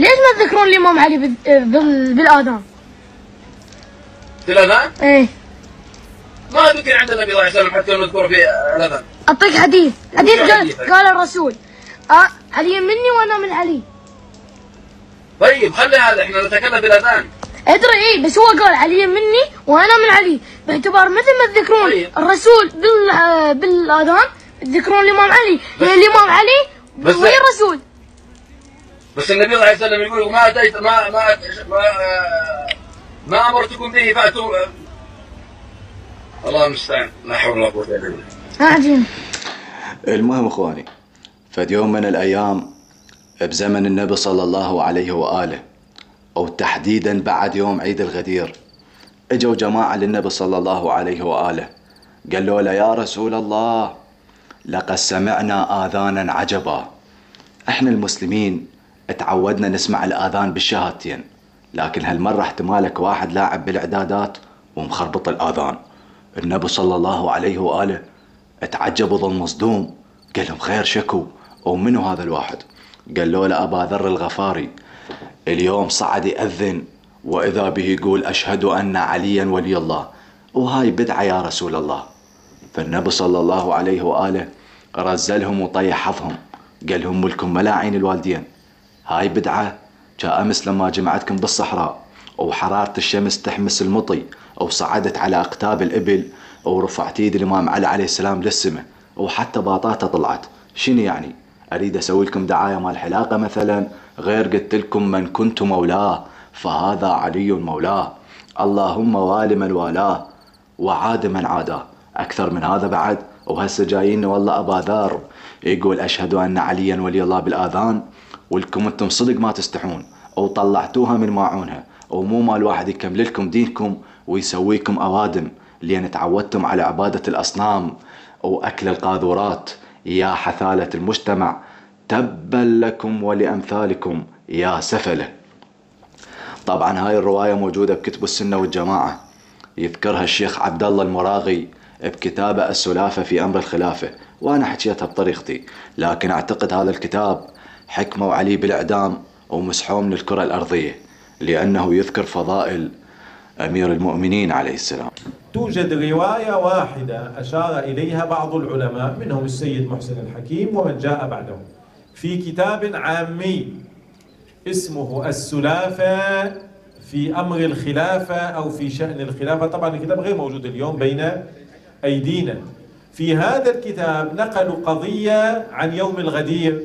ليش ما تذكرون الإمام علي بالآذان؟ بالآذان؟ إيه. ما ذكر عند النبي صلى الله عليه وسلم حتى نذكره في الأذان. أعطيك حديث قال الرسول علي مني وأنا من علي. طيب خلي هذا، احنا نتكلم بالأذان. ادري ايه، بس هو قال علي مني وانا من علي، باعتبار مثل ما تذكرون الرسول بالاذان تذكرون الامام علي، يعني الامام علي وهي الرسول. بس النبي صلى الله عليه وسلم يقول ما اتيت ما امرتكم به فاتوا. الله المستعان، لا حول ولا قوه الا بالله. عجيب. المهم اخواني، فد يوم من الايام بزمن النبي صلى الله عليه واله، أو تحديدا بعد يوم عيد الغدير، اجوا جماعة للنبي صلى الله عليه وآله قالوا له يا رسول الله لقد سمعنا آذانا عجبا. احنا المسلمين اتعودنا نسمع الآذان بالشهادتين، لكن هالمرة احتمالك واحد لاعب بالإعدادات ومخربط الآذان. النبي صلى الله عليه وآله اتعجب وظل مصدوم، قال لهم خير شكو ومنو هذا الواحد؟ قالوا له أبا ذر الغفاري، اليوم صعد يأذن وإذا به يقول أشهد أن عليا ولي الله، وهاي بدعة يا رسول الله. فالنبي صلى الله عليه وآله رزلهم وطيح حظهم، قال لهم ملكم ملاعين الوالدين، هاي بدعة. جاء أمس لما جمعتكم بالصحراء وحرارة الشمس تحمس المطي، وصعدت على أقتاب الإبل ورفعت يد الإمام علي عليه السلام للسماء وحتى باطاته طلعت، شنو يعني؟ أريد أسوي لكم دعاية مال حلاقة مثلا؟ غير قلت لكم من كنت مولاه فهذا علي مولاه، اللهم وال من والاه وعاد من عاداه. أكثر من هذا بعد؟ وهسه جايين والله أبا ذر يقول أشهد أن عليا ولي الله بالآذان، ولكم أنتم صدق ما تستحون وطلعتوها من ماعونها، ومو مال واحد يكمل لكم دينكم ويسويكم أوادم لأن تعودتم على عبادة الأصنام وأكل القاذورات. يا حثالة المجتمع، تبا لكم ولأمثالكم يا سفلة. طبعا هاي الرواية موجودة بكتب السنة والجماعة، يذكرها الشيخ عبد الله المراغي بكتابه السلافة في أمر الخلافة، وأنا حكيتها بطريقتي، لكن أعتقد هذا الكتاب حكموا عليه بالإعدام ومسحوه من الكرة الأرضية لأنه يذكر فضائل أمير المؤمنين عليه السلام. توجد رواية واحدة أشار إليها بعض العلماء منهم السيد محسن الحكيم ومن جاء بعدهم في كتاب عامي اسمه السلافة في أمر الخلافة أو في شأن الخلافة. طبعا الكتاب غير موجود اليوم بين أيدينا. في هذا الكتاب نقلوا قضية عن يوم الغدير،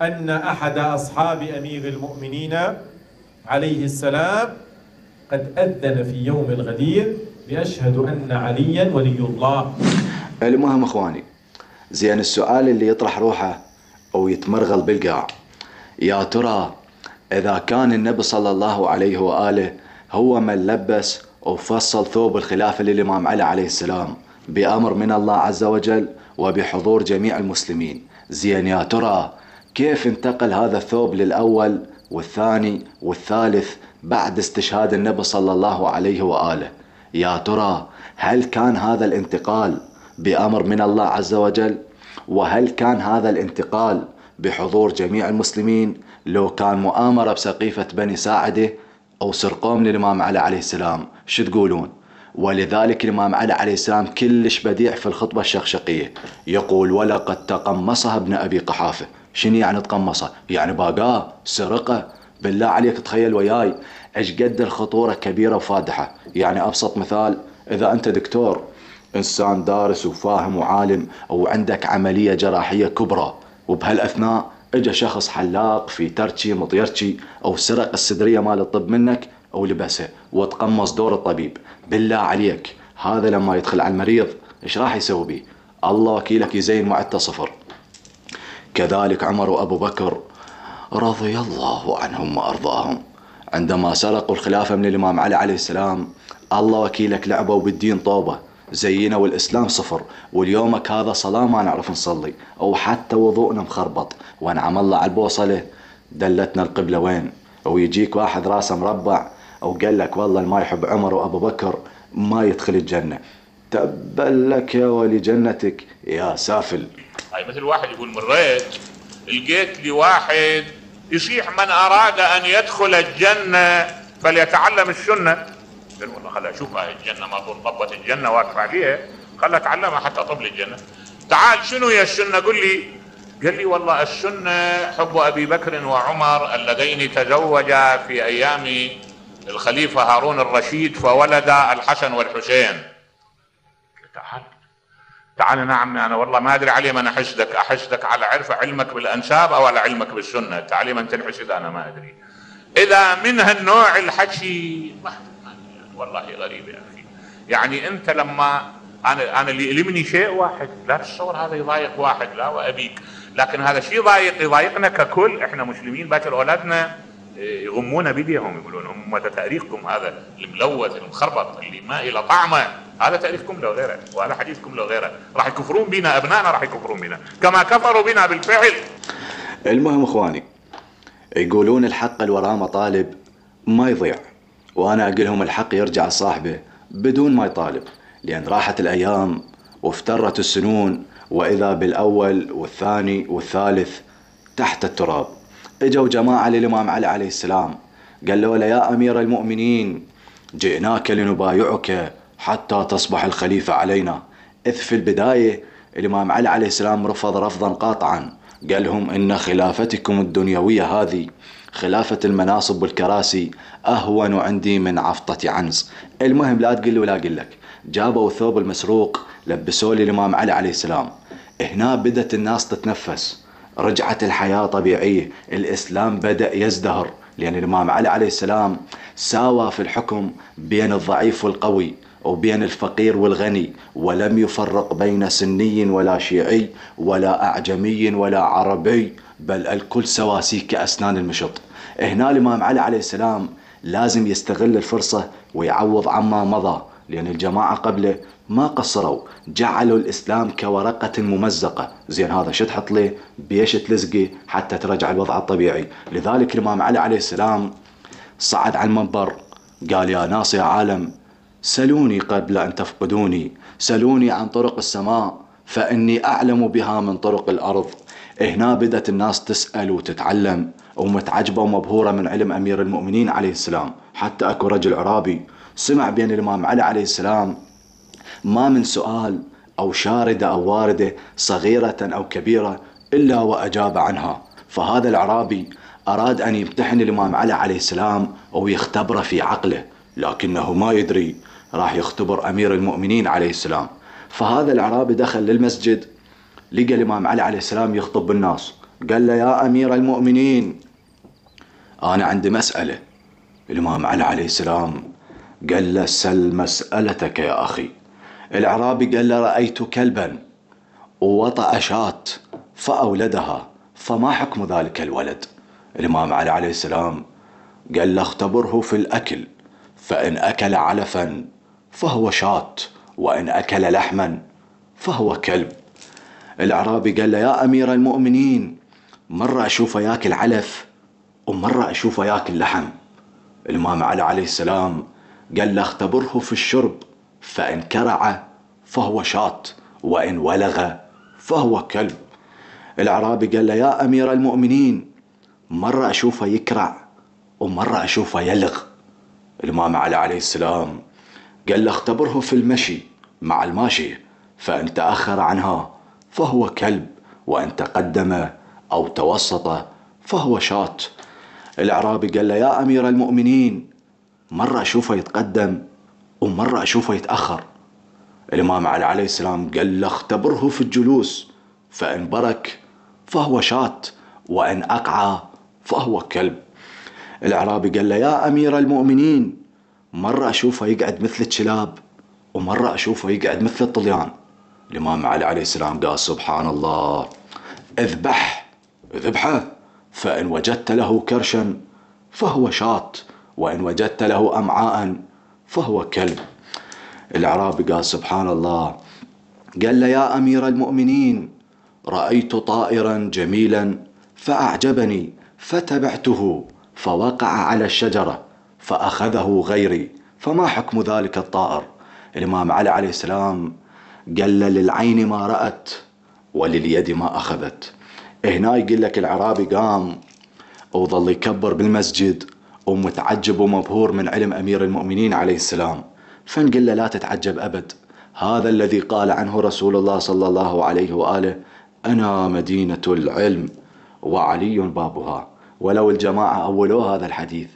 أن أحد أصحاب أمير المؤمنين عليه السلام قد أذن في يوم الغدير بأشهد أن عليا ولي الله. المهم اخواني، زين السؤال اللي يطرح روحه او يتمرغل بالقاع، يا ترى اذا كان النبي صلى الله عليه وآله هو من لبس وفصل ثوب الخلافة للإمام علي عليه السلام بأمر من الله عز وجل وبحضور جميع المسلمين، زين يا ترى كيف انتقل هذا الثوب للأول والثاني والثالث بعد استشهاد النبي صلى الله عليه وآله؟ يا ترى هل كان هذا الانتقال بأمر من الله عز وجل؟ وهل كان هذا الانتقال بحضور جميع المسلمين لو كان مؤامرة بسقيفة بني ساعدة أو سرقوه من الإمام علي عليه السلام؟ شو تقولون؟ ولذلك الإمام علي عليه السلام كلش بديع في الخطبة الشخشقية، يقول ولقد تقمصها ابن أبي قحافة. شنو يعني تقمصها؟ يعني باقاه سرقه. بالله عليك تخيل وياي ايش قد الخطورة كبيرة وفادحة. يعني أبسط مثال، إذا أنت دكتور إنسان دارس وفاهم وعالم وعندك عملية جراحية كبرى، وبهالأثناء اجى شخص حلاق في تركي مطيركي أو سرق الصدرية مال الطب منك أو لبسه وتقمص دور الطبيب، بالله عليك هذا لما يدخل على المريض إيش راح يسوي بيه؟ الله وكيلك يزين معدته صفر. كذلك عمر وأبو بكر رضي الله عنهم وأرضاهم عندما سرقوا الخلافة من الإمام علي عليه السلام، الله وكيلك لعبوا بالدين طوبة، زينا والإسلام صفر، واليومك هذا صلاة ما نعرف نصلي أو حتى وضوءنا مخربط، ونعم الله على البوصلة دلتنا القبلة وين. ويجيك واحد راسه مربع وقال لك والله ما يحب عمر وأبو بكر ما يدخل الجنة. تبا لك يا ولي جنتك يا سافل. هاي مثل واحد يقول مريت لقيت لي واحد يصيح من أراد أن يدخل الجنة فليتعلم السنة. قال والله خلها أشوفها الجنة، ما طول طبة الجنة واقف عليها، خلها أتعلمها حتى طب الجنة. تعال شنو هي السنة؟ قل لي. قال لي والله السنة حب أبي بكر وعمر اللذين تزوجا في أيام الخليفة هارون الرشيد فولد الحسن والحسين. تعال نعم، أنا والله ما أدري علي من أحسدك على علمك بالأنساب أو على علمك بالسنة. تعالي من تنحسد أنا ما أدري. إذا من هالنوع الحكي والله غريب يا أخي. يعني أنت لما أنا اللي يلمني شيء واحد، لا تتصور هذا يضايق واحد، لا وأبيك، لكن هذا شيء يضايقنا ككل. إحنا مسلمين، باكر أولادنا يغمون بيديهم يقولون هم تاريخكم هذا الملوث المخربط اللي ما إلى طعمه، هذا تاريخكم لو غيره وهذا حديثكم لو غيره. راح يكفرون بنا أبنائنا، راح يكفرون بنا كما كفروا بنا بالفعل. المهم اخواني، يقولون الحق اللي وراه مطالب ما يضيع، وانا اقولهم الحق يرجع لصاحبه بدون ما يطالب، لان راحت الايام وافترت السنون، واذا بالاول والثاني والثالث تحت التراب. اجوا جماعة للامام علي عليه السلام قالوا له يا امير المؤمنين جئناك لنبايعك حتى تصبح الخليفة علينا. اذ في البداية الامام علي عليه السلام رفض رفضا قاطعا، قال لهم ان خلافتكم الدنيوية هذه، خلافة المناصب والكراسي، اهون عندي من عفطة عنز. المهم لا تقول له ولا اقول لك، جابوا ثوب المسروق لبسوه للامام علي عليه السلام. هنا بدت الناس تتنفس، رجعت الحياة طبيعية، الإسلام بدأ يزدهر، لأن الإمام علي عليه السلام ساوى في الحكم بين الضعيف والقوي وبين الفقير والغني، ولم يفرق بين سني ولا شيعي ولا أعجمي ولا عربي، بل الكل سواسي كأسنان المشط. هنا الإمام علي عليه السلام لازم يستغل الفرصة ويعوض عما مضى، لأن الجماعة قبله ما قصروا، جعلوا الإسلام كورقة ممزقة. زين هذا شو تحط له؟ بيش تلزقه حتى ترجع الوضع الطبيعي. لذلك الإمام علي عليه السلام صعد على المنبر قال يا ناس يا عالم سلوني قبل أن تفقدوني، سلوني عن طرق السماء فإني أعلم بها من طرق الأرض. هنا بدأت الناس تسأل وتتعلم ومتعجبة ومبهورة من علم أمير المؤمنين عليه السلام. حتى أكو رجل عرابي سمع بين الإمام علي عليه السلام ما من سؤال أو شاردة أو واردة صغيرة أو كبيرة إلا وأجاب عنها. فهذا العرابي أراد أن يمتحن الإمام علي عليه السلام ويختبره في عقله، لكنه ما يدري راح يختبر أمير المؤمنين عليه السلام. فهذا العرابي دخل للمسجد، لقى الإمام علي عليه السلام يخطب بالناس، قال له يا أمير المؤمنين أنا عندي مسألة. الإمام علي عليه السلام قال له سل مسألتك يا أخي. العرابي قال له رأيت كلبا ووطأ شاة فأولدها، فما حكم ذلك الولد؟ الإمام علي عليه السلام قال له اختبره في الأكل، فإن أكل علفا فهو شاة، وإن أكل لحما فهو كلب. العرابي قال له يا أمير المؤمنين مرة أشوفه ياكل علف ومرة أشوفه ياكل لحم. الإمام علي عليه السلام قال له اختبره في الشرب، فإن كرع فهو شاة، وإن ولغ فهو كلب. العرابي قال له يا أمير المؤمنين مرة أشوفه يكرع ومرة أشوفه يلغ. الإمام علي عليه السلام قال له اختبره في المشي مع الماشية، فإن تأخر عنها فهو كلب، وإن تقدم أو توسط فهو شاة. الأعرابي قال له يا أمير المؤمنين مرة أشوفه يتقدم ومرة أشوفه يتأخر. الإمام علي عليه السلام قال له اختبره في الجلوس، فإن برك فهو شاة، وإن أقعى فهو كلب. الأعرابي قال له يا أمير المؤمنين مرة أشوفه يقعد مثل الكلاب ومرة أشوفه يقعد مثل الطليان. الإمام علي عليه السلام قال سبحان الله، اذبحه، فإن وجدت له كرشا فهو شاة، وإن وجدت له أمعاء فهو كلب. الأعرابي قال سبحان الله، قال له يا أمير المؤمنين رأيت طائرا جميلا فأعجبني فتبعته فوقع على الشجرة فأخذه غيري، فما حكم ذلك الطائر؟ الإمام علي عليه السلام قال له للعين ما رأت ولليد ما أخذت. هنا يقول لك العرابي قام وظل يكبر بالمسجد ومتعجب ومبهور من علم أمير المؤمنين عليه السلام. فنقول له لا تتعجب أبد، هذا الذي قال عنه رسول الله صلى الله عليه وآله: أنا مدينة العلم وعلي بابها. ولو الجماعة أولوا هذا الحديث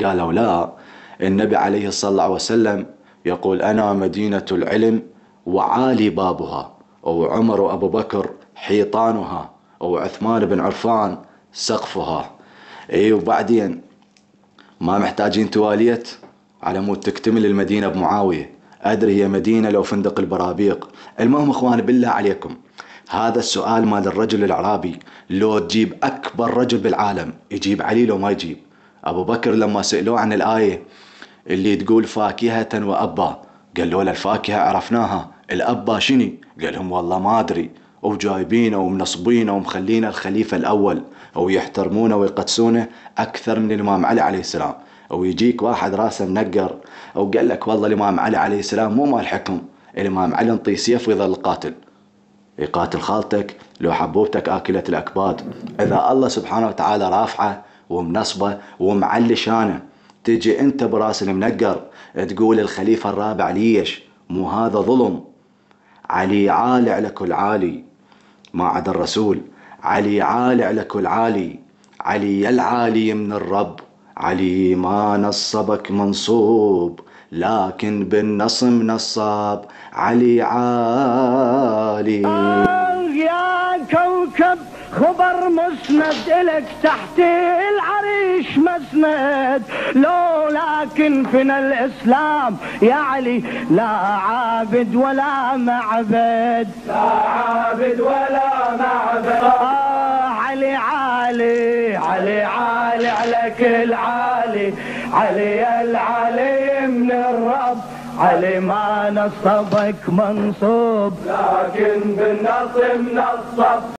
قالوا لا، النبي عليه الصلاة والسلام يقول: أنا مدينة العلم وعالي بابها، وعمر وأبو بكر حيطانها، وعثمان بن عفان سقفها. وبعدين ما محتاجين تواليت على مود تكتمل المدينة بمعاوية. أدري هي مدينة لو فندق البرابيق. المهم إخوان بالله عليكم، هذا السؤال مال الرجل الأعرابي، لو تجيب أكبر رجل بالعالم يجيب علي لو ما يجيب. أبو بكر لما سألوه عن الآية اللي تقول فاكهة وأبا، قالوا له الفاكهة عرفناها، الأبا شني؟ قال لهم والله ما أدري، وجايبينه ومنصبينه ومخلينه الخليفة الأول، ويحترمونه ويقدسونه أكثر من الإمام علي عليه السلام. ويجيك واحد راسه منقر وقال لك والله الإمام علي عليه السلام مو مال حكم، الإمام علي انطيه سيف ويظل قاتل، يقاتل خالتك لو حبوبتك آكلة الأكباد. إذا الله سبحانه وتعالى رافعه ومنصبه ومعلي شانه، تجي أنت براس المنقر تقول الخليفة الرابع ليش؟ مو هذا ظلم؟ علي عالي على كل عالي ما عدا الرسول، علي عالي على كل عالي، علي العالي من الرب، علي ما نصبك منصوب لكن بالنصم نصاب، علي عالي. يا كوكب خبر مسند إلك تحت العريش مسند، لو لكن فينا الإسلام يا علي لا عابد ولا معبد، لا عابد ولا معبد. علي عالي علي عالي على كل عالي، علي العالي من الرب، علي ما نصبك منصوب لكن بالنصب نصب.